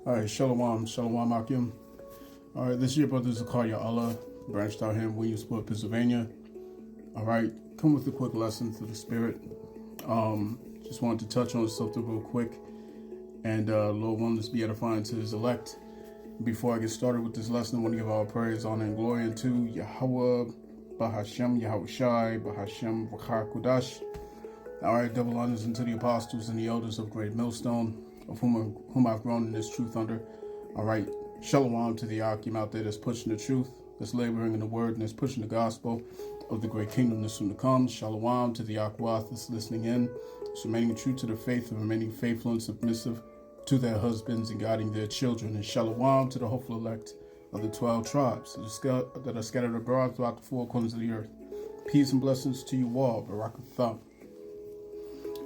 All right, Shalom, Shalom Akim. All right, this is your brother Zakaria Allah, branched out here in Williamsport, Pennsylvania. All right, come with a quick lesson through the Spirit. Just wanted to touch on something real quick, and Lord wanted us to be edifying to His elect. Before I get started with this lesson, I want to give all praise, honor, and glory unto Yahweh, Bahashem, Yahweh Shai, Bahashem, Vachar Kudash. All right, double honors unto the apostles and the elders of Great Millstone, of whom I've grown in this truth under. All right, shalom to the Akim out there that's pushing the truth, that's laboring in the word, and that's pushing the gospel of the great kingdom that's soon to come. Shalom to the Akwath that's listening in, that's remaining true to the faith and remaining faithful and submissive to their husbands and guiding their children. And shalom to the hopeful elect of the 12 tribes that are scattered abroad throughout the four corners of the earth. Peace and blessings to you all. Barakatham.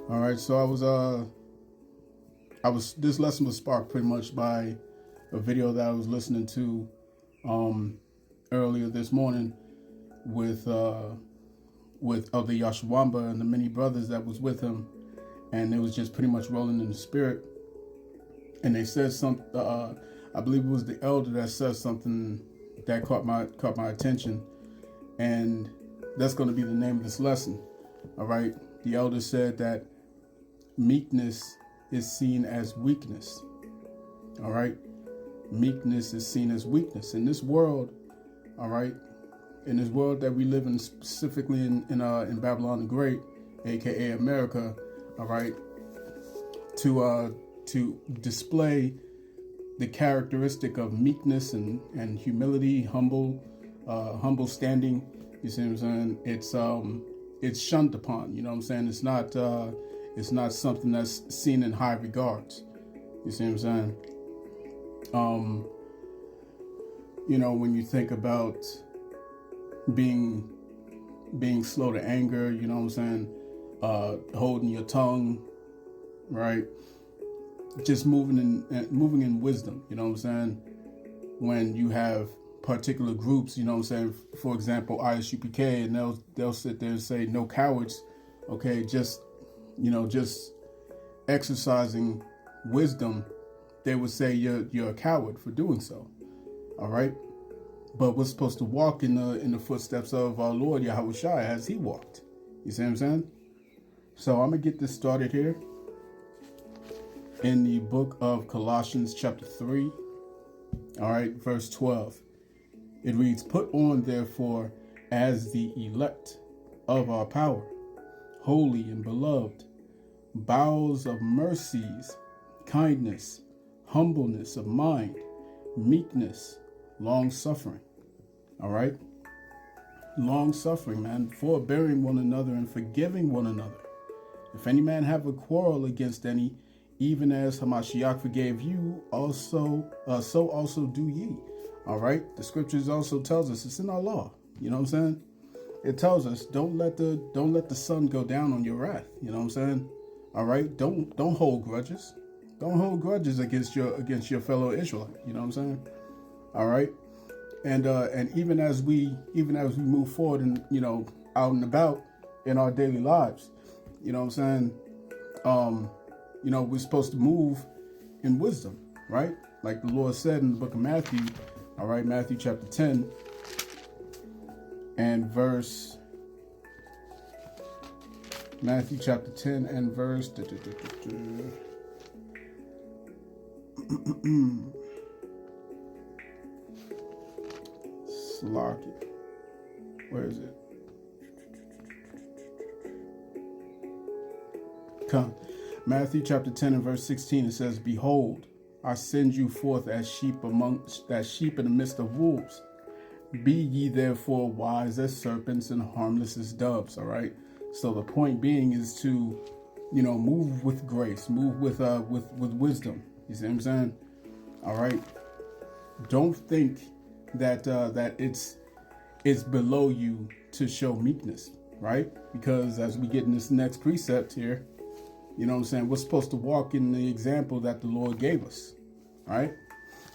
All right, so this lesson was sparked pretty much by a video that I was listening to earlier this morning with the Yashwamba and the many brothers that was with him, and it was just pretty much rolling in the spirit. And they said something. I believe it was the elder that said something that caught my attention, and that's going to be the name of this lesson. All right, the elder said that meekness is seen as weakness. All right, meekness is seen as weakness in this world. All right, in this world that we live in, specifically in Babylon the Great, aka America. All right, to display the characteristic of meekness and humility, humble standing. You see what I'm saying? It's shunned upon. You know what I'm saying? It's not something that's seen in high regards. You see what I'm saying? When you think about being slow to anger, you know what I'm saying? Holding your tongue, right? Just moving in wisdom, you know what I'm saying? When you have particular groups, you know what I'm saying? For example, ISUPK, and they'll sit there and say, no cowards. Okay, just exercising wisdom, they would say you're a coward for doing so. All right, but we're supposed to walk in the footsteps of our Lord Yahweh Shai as He walked. You see what I'm saying? So I'm gonna get this started here in the book of Colossians chapter 3. All right, verse 12. It reads, "Put on therefore as the elect of our power, holy and beloved, bowels of mercies, kindness, humbleness of mind, meekness, long-suffering." All right? Long-suffering, man, forbearing one another and forgiving one another. If any man have a quarrel against any, even as Hamashiach forgave you, so also do ye. All right? The scriptures also tells us, it's in our law. You know what I'm saying? It tells us, don't let the sun go down on your wrath. You know what I'm saying? All right? Don't hold grudges. Don't hold grudges against your fellow Israelite. You know what I'm saying? All right? And even as we move forward and out and about in our daily lives, you know what I'm saying? We're supposed to move in wisdom, right? Like the Lord said in the book of Matthew, all right, Matthew chapter 10 and verse Slocky. Where is it? Come. Matthew chapter 10 and verse 16, it says, "Behold, I send you forth as sheep in the midst of wolves. Be ye therefore wise as serpents and harmless as doves." All right. So the point being is to, move with grace, move with wisdom. You see what I'm saying? All right. Don't think that it's below you to show meekness, right? Because as we get in this next precept here, you know what I'm saying, we're supposed to walk in the example that the Lord gave us. All right.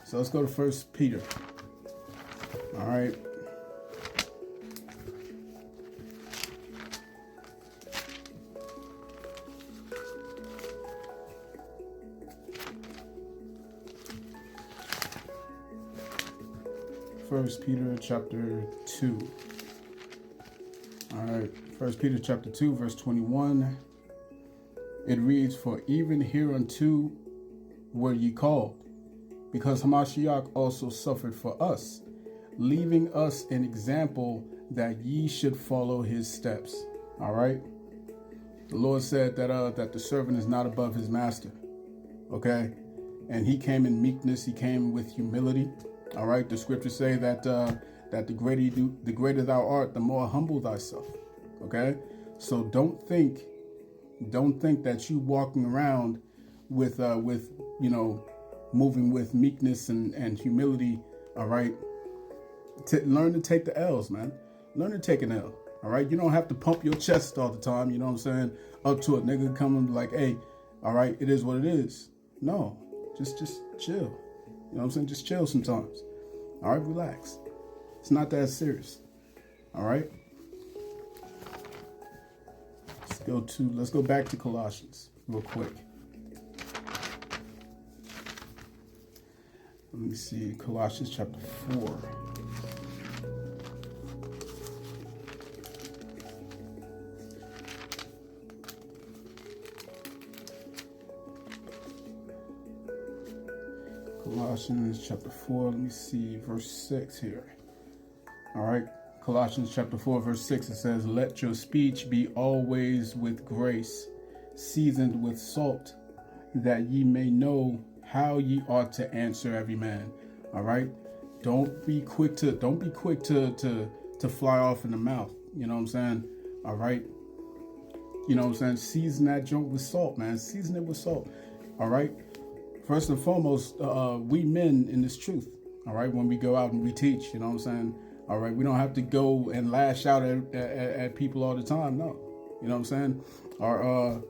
So let's go to 1 Peter. All right. 1 Peter chapter 2. All right, 1 Peter chapter 2, verse 21. It reads, "For even hereunto were ye called, because Hamashiach also suffered for us, leaving us an example that ye should follow his steps." All right. The Lord said that the servant is not above his master. Okay. And he came in meekness. He came with humility. All right. The scriptures say that the greater thou art, the more humble thyself. Okay. So don't think that you walking around with moving with meekness and humility. All right. Learn to take the L's, man. Learn to take an L. All right. You don't have to pump your chest all the time. You know what I'm saying? Up to a nigga coming like, hey, all right, it is what it is. No, just chill. You know what I'm saying? Just chill sometimes. All right. Relax. It's not that serious. All right. Let's go back to Colossians real quick. Let me see, Colossians chapter 4. Colossians chapter 4, let me see, verse 6 here. All right, Colossians chapter 4, verse 6, it says, "Let your speech be always with grace, seasoned with salt, that ye may know how ye ought to answer every man." All right, don't be quick to fly off in the mouth. You know what I'm saying? All right, you know what I'm saying? Season that joint with salt, man. Season it with salt. All right. First and foremost, we men in this truth. All right, when we go out and we teach, you know what I'm saying? All right, we don't have to go and lash out at people all the time. No, you know what I'm saying? Our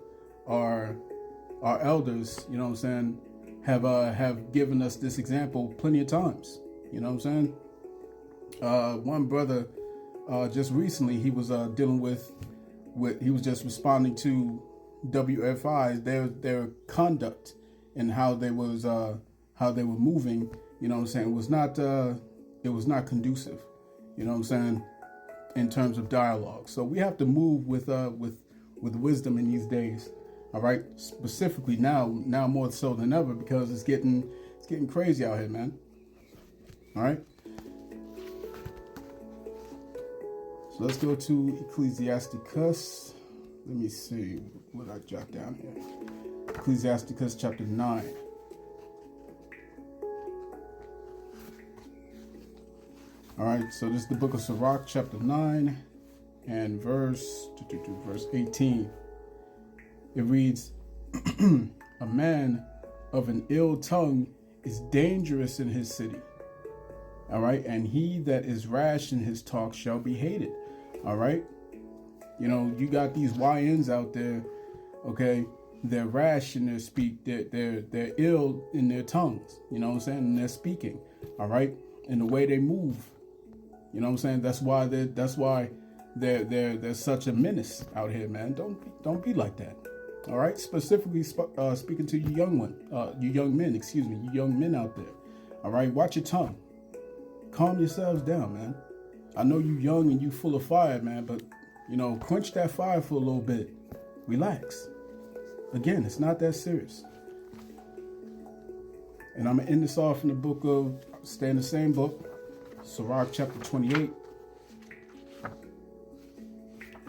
elders, you know what I'm saying, have given us this example plenty of times. You know what I'm saying? One brother just recently, he was dealing with he was just responding to WFI's their conduct and how they were moving. You know what I'm saying? It was not conducive. You know what I'm saying? In terms of dialogue. So we have to move with wisdom in these days. All right. Specifically now more so than ever, because it's getting crazy out here, man. All right. So let's go to Ecclesiasticus. Let me see what I jot down here. Ecclesiasticus chapter 9. All right, so this is the book of Sirach, chapter 9, and verse 18. It reads, "A man of an ill tongue is dangerous in his city. All right, and he that is rash in his talk shall be hated." All right, you know, you got these YNs out there, okay? They're rash in their speak. They're ill in their tongues. You know what I'm saying? And they're speaking. All right, and the way they move. You know what I'm saying? That's why they're such a menace out here, man. Don't be like that. All right. Specifically speaking to you young men out there. All right. Watch your tongue. Calm yourselves down, man. I know you young and you full of fire, man, but you know, quench that fire for a little bit. Relax. Again, it's not that serious. And I'm gonna end this off in the book of, stay in the same book, Sirach chapter 28.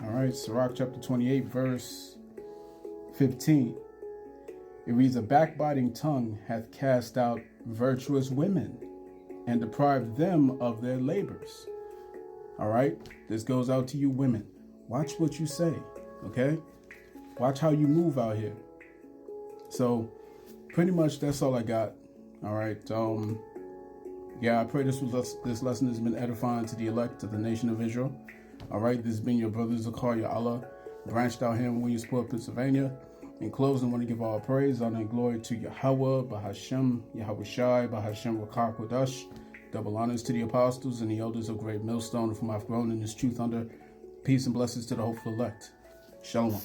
All right, Sirach chapter 28, verse 15. It reads, "A backbiting tongue hath cast out virtuous women and deprived them of their labors." All right, this goes out to you women. Watch what you say, okay? Watch how you move out here. So pretty much that's all I got. All right. Yeah, I pray this lesson has been edifying to the elect, to the nation of Israel. All right, this has been your brother Zakaria Allah, branched out here in Williamsport, Pennsylvania. In closing, I want to give all praise, honor, and glory to Yahweh, Bahashem, Yahweh Shai, Bahashem Rakar Kodash. Double honors to the apostles and the elders of Great Millstone, from I've grown in this truth under. Peace and blessings to the hopeful elect. Shalom.